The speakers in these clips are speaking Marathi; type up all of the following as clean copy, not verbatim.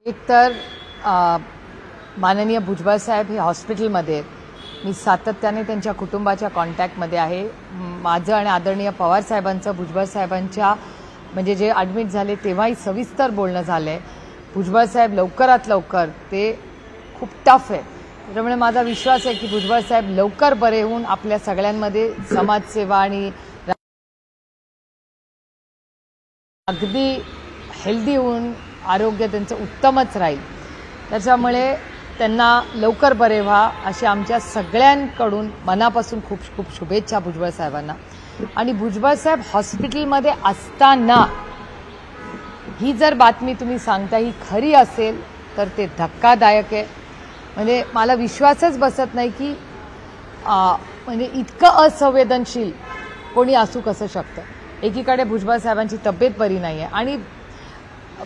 एकतर माननीय भुजबळ साहेब हे हॉस्पिटलमध्ये आहेत. मी सातत्याने त्यांच्या कुटुंबाच्या कॉन्टॅक्टमध्ये आहे. माझं आणि आदरणीय पवार साहेबांचं भुजबळ साहेबांच्या म्हणजे जे ॲडमिट झाले तेव्हाही सविस्तर बोलणं झालं आहे. भुजबळ साहेब लवकरात लवकर ते खूप टफ आहे. त्यामुळे माझा विश्वास आहे की भुजबळ साहेब लवकर बरे होऊन आपल्या सगळ्यांमध्ये समाजसेवा आणि अगदी हेल्दी होऊन आरोग्य त्यांचं उत्तमच राहील. त्याच्यामुळे त्यांना लवकर बरे व्हा अशी आमच्या सगळ्यांकडून मनापासून खूप खूप शुभेच्छा भुजबळ साहेबांना. आणि भुजबळ साहेब हॉस्पिटलमध्ये असताना ही जर बातमी तुम्ही सांगता ही खरी असेल तर ते धक्कादायक आहे. म्हणजे मला विश्वासच बसत नाही की म्हणजे इतकं असंवेदनशील कोणी असू कसं शकतं. एकीकडे भुजबळ साहेबांची तब्येत बरी नाही आहे आणि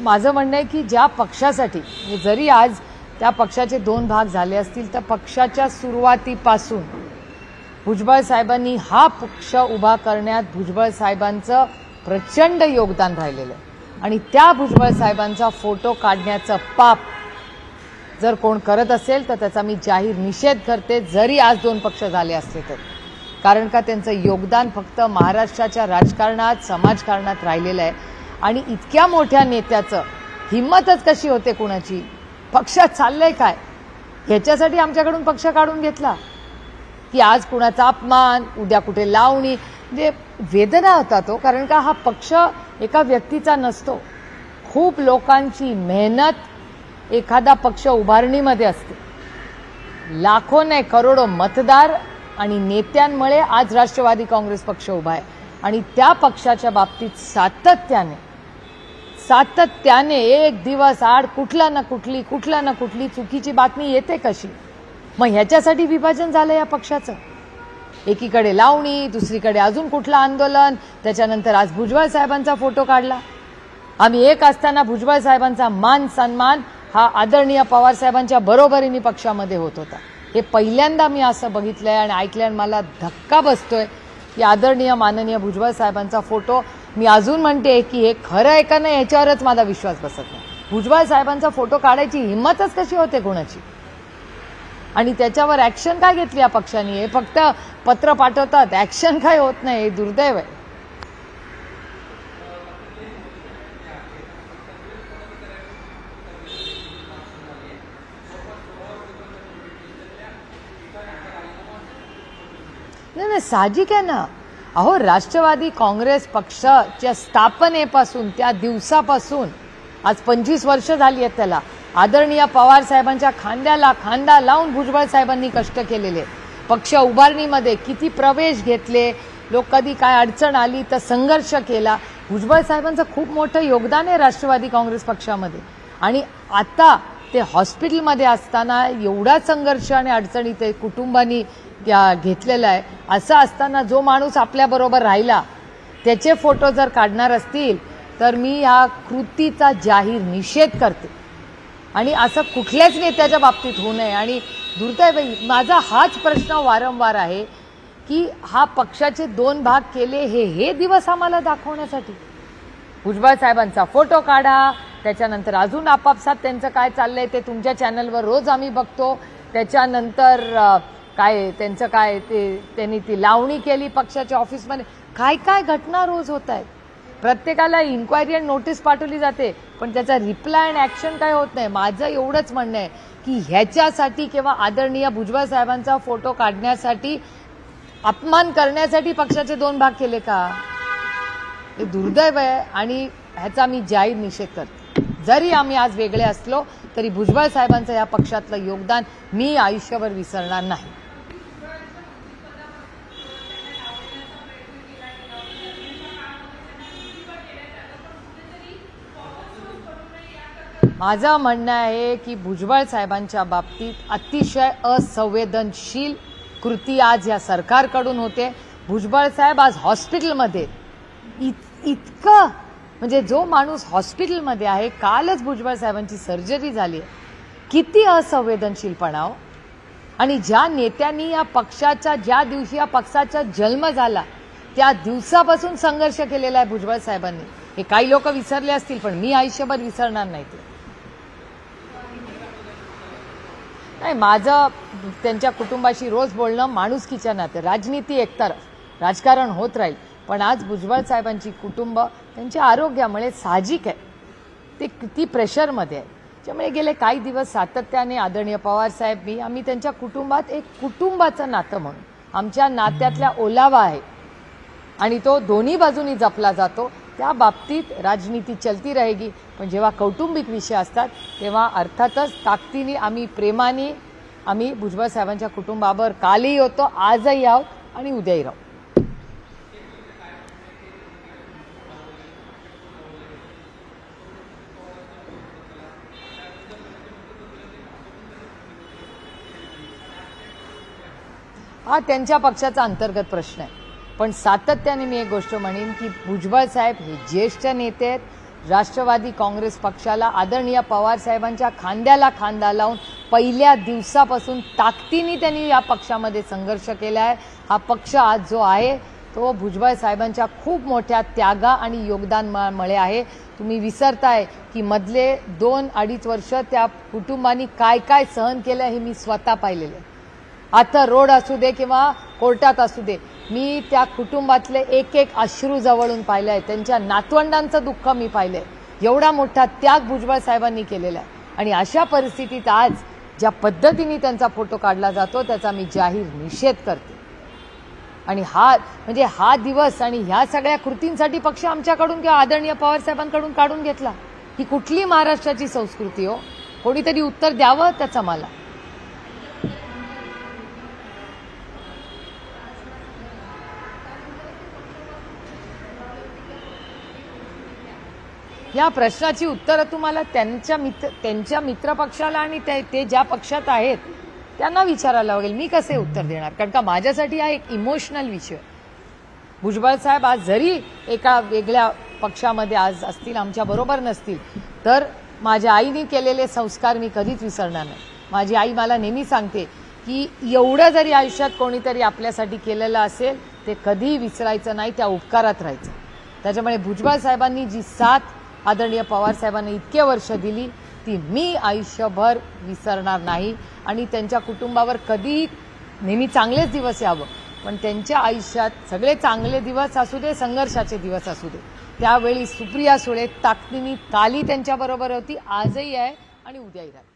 माझं म्हणणं आहे की ज्या पक्षासाठी जरी आज त्या पक्षाचे दोन भाग झाले असतील तर पक्षाच्या सुरुवातीपासून भुजबळ साहेबांनी हा पक्ष उभा करण्यात भुजबळ साहेबांचं प्रचंड योगदान राहिलेलं आहे. आणि त्या भुजबळ साहेबांचा फोटो काढण्याचं पाप जर कोण करत असेल तर त्याचा मी जाहीर निषेध करते, जरी आज दोन पक्ष झाले असले तर. कारण का त्यांचं योगदान फक्त महाराष्ट्राच्या राजकारणात समाजकारणात राहिलेलं आहे. आणि इतक्या मोठ्या नेत्याचं हिम्मतच कशी होते कुणाची, पक्षात चाललंय काय ह्याच्यासाठी आमच्याकडून पक्ष काढून घेतला की आज कुणाचा अपमान, उद्या कुठे लावणी, म्हणजे वेदना होता तो. कारण का हा पक्ष एका व्यक्तीचा नसतो, खूप लोकांची मेहनत एखादा पक्ष उभारणीमध्ये असते. लाखो नाही करोडो मतदार आणि नेत्यांमुळे आज राष्ट्रवादी काँग्रेस पक्ष उभा आहे. आणि त्या पक्षाच्या बाबतीत सातत्याने एक दिवस आड कुठला ना कुठली चुकीची बातमी येते कशी. मग ह्याच्यासाठी विभाजन झालं या पक्षाचं. एकीकडे लावणी, दुसरीकडे अजून कुठलं आंदोलन, त्याच्यानंतर आज भुजबळ साहेबांचा फोटो काढला. आम्ही एक असताना भुजबळ साहेबांचा मान सन्मान हा आदरणीय पवार साहेबांच्या बरोबरीने पक्षामध्ये होत होता. हे पहिल्यांदा मी असं बघितलंय आणि ऐकल्यानं मला धक्का बसतोय की आदरणीय माननीय भुजबळ साहेबांचा फोटो, मी अजून म्हणते की हे खरं आहे का नाही याच्यावरच माझा विश्वास बसत नाही. भुजबळ साहेबांचा फोटो काढायची हिंमतच कशी होते कोणाची. आणि त्याच्यावर ऍक्शन काय घेतली या पक्षाने. हे फक्त पत्र पाठवतात, ऍक्शन काय होत नाही, हे दुर्दैव आहे. नाही साहजिक आहे ना. अहो राष्ट्रवादी काँग्रेस पक्षाच्या स्थापनेपासून त्या दिवसापासून आज 25 वर्ष झाली आहेत त्याला. आदरणीय पवार साहेबांच्या खांद्याला खांदा लावून भुजबळ साहेबांनी कष्ट केलेले. पक्ष उभारणीमध्ये किती प्रवेश घेतले, लोक कधी काय अडचण आली तर संघर्ष केला. भुजबळ साहेबांचं खूप मोठं योगदान आहे राष्ट्रवादी काँग्रेस पक्षामध्ये. आणि आता ते हॉस्पिटलमध्ये असताना एवढा संघर्ष आणि अडचणी ते कुटुंबांनी घेतलेला आहे. असं असताना जो माणूस आपल्याबरोबर राहिला त्याचे फोटो जर काढणार असतील तर मी या कृतीचा जाहीर निषेध करते. आणि असं कुठल्याच नेत्याच्या बाबतीत होऊ नये. आणि दुर्दैव माझा हाच प्रश्न वारंवार आहे की हा पक्षाचे दोन भाग केले हे दिवस आम्हाला दाखवण्यासाठी. भुजबळ साहेबांचा फोटो काढा, त्याच्यानंतर अजून आपापसात त्यांचं काय चाललंय ते तुमच्या चॅनलवर रोज आम्ही बघतो. त्याच्यानंतर काय त्यांचं काय ते त्यांनी ती लावणी केली पक्षाच्या ऑफिसमध्ये, काय काय घटना रोज होत आहेत. प्रत्येकाला इन्क्वायरी आणि नोटीस पाठवली जाते पण त्याचा रिप्लाय आणि ऍक्शन काय होत नाही. माझं एवढंच म्हणणं आहे की ह्याच्यासाठी किंवा आदरणीय भुजबळ साहेबांचा फोटो काढण्यासाठी अपमान करण्यासाठी पक्षाचे दोन भाग केले का, हे दुर्दैव आहे. आणि ह्याचा मी जाहीर निषेध करते. जरी आम्ही आज वेगळे असलो तरी भुजबळ साहेबांचं या पक्षातलं योगदान मी आयुष्यभर विसरणार नाही. माझं म्हणणं आहे की भुजबळ साहेबांच्या बाबतीत अतिशय असंवेदनशील कृती आज या सरकारकडून होते. भुजबळ साहेब आज हॉस्पिटलमध्ये इतकं म्हणजे जो माणूस हॉस्पिटलमध्ये आहे, कालच भुजबळ साहेबांची सर्जरी झाली आहे, किती असंवेदनशीलपणा. आणि ज्या नेत्यांनी या पक्षाच्या ज्या दिवशी या पक्षाचा जन्म झाला त्या दिवसापासून संघर्ष केलेला आहे भुजबळ साहेबांनी. हे काही लोक विसरले असतील पण मी आयुष्यभर विसरणार नाही ते. नाही, माझं त्यांच्या कुटुंबाशी रोज बोलणं माणुसकीच्या नाते, राजनीती एकतर्फ राजकारण होत राहील, पण आज भुजबळ साहेबांची कुटुंब त्यांच्या आरोग्यामुळे साहजिक आहे ते किती प्रेशरमध्ये आहे. त्यामुळे गेले काही दिवस सातत्याने आदरणीय पवार साहेब मी आम्ही त्यांच्या कुटुंबात एक कुटुंबाचं नातं म्हणून आमच्या नात्यातल्या ओलावा आहे आणि तो दोन्ही बाजूनी जपला जातो. त्या बाबतीत राजनीती चलती रहेगी, पण जेव्हा कौटुंबिक विषय असतात तेव्हा अर्थातच ताकदीने आम्ही प्रेमाने आम्ही भुजबळ साहेबांच्या कुटुंबावर कालही होतो, आजही आहोत आणि उद्याही राहू. हा त्यांच्या पक्षाचा अंतर्गत प्रश्न आहे, पण सातत्याने मी एक गोष्ट म्हणेन की भुजबळ साहेब हे ज्येष्ठ नेते आहेत. राष्ट्रवादी काँग्रेस पक्षाला आदरणीय पवार साहेबांच्या खांद्याला खांदा लावून पहिल्या दिवसापासून ताकदीने त्यांनी या पक्षामध्ये संघर्ष केला आहे. हा पक्ष आज जो आहे तो भुजबळ साहेबांच्या खूप मोठ्या त्यागा आणि योगदानामुळे आहे. तुम्ही विसरताय की मधले 2-2.5 वर्ष त्या कुटुंबांनी काय काय सहन केलं हे मी स्वतः पाहिलेलं आहे. आता रोड असू दे किंवा कोर्टात असू दे, मी त्या कुटुंबातले एक एक अश्रू जवळून पाहिलं आहे. त्यांच्या नातवंडांचं दुःख मी पाहिलं आहे. एवढा मोठा त्याग भुजबळ साहेबांनी केलेला आहे आणि अशा परिस्थितीत आज ज्या पद्धतीने त्यांचा फोटो काढला जातो त्याचा मी जाहीर निषेध करते. आणि हा दिवस आणि ह्या सगळ्या कृतींसाठी पक्ष आमच्याकडून किंवा आदरणीय पवार साहेबांकडून काढून घेतला. ही कुठली महाराष्ट्राची संस्कृती हो? कोणीतरी उत्तर द्यावं त्याचा मला. या प्रश्नाची उत्तरं तुम्हाला त्यांच्या मित्रपक्षाला आणि ते ज्या पक्षात आहेत त्यांना विचारायला लागेल. मी कसे उत्तर देणार? कारण का माझ्यासाठी हा एक इमोशनल विषय. भुजबळ साहेब आज जरी एका वेगळ्या पक्षामध्ये आज असतील, आमच्या बरोबर नसतील, तर माझ्या आईने केलेले संस्कार मी कधीच विसरणार नाही. माझी आई मला नेहमी सांगते की एवढं जरी आयुष्यात कोणीतरी आपल्यासाठी केलेलं असेल ते कधीही विसरायचं नाही, त्या उपकारात राहायचं. त्याच्यामुळे भुजबळ साहेबांनी जी साथ आदरणीय पवार साहेबांनी इतके वर्ष दिली ती मी आयुष्यभर विसरणार नाही. आणि त्यांच्या कुटुंबावर कधी नेहमी चांगलेच दिवस यावं, पण त्यांच्या आयुष्यात सगळे चांगले दिवस असू दे, संघर्षाचे दिवस असू दे, त्यावेळी सुप्रिया सुळे ताकदीने काली त्यांच्याबरोबर होती, आजही आहे आणि उद्याही राहील.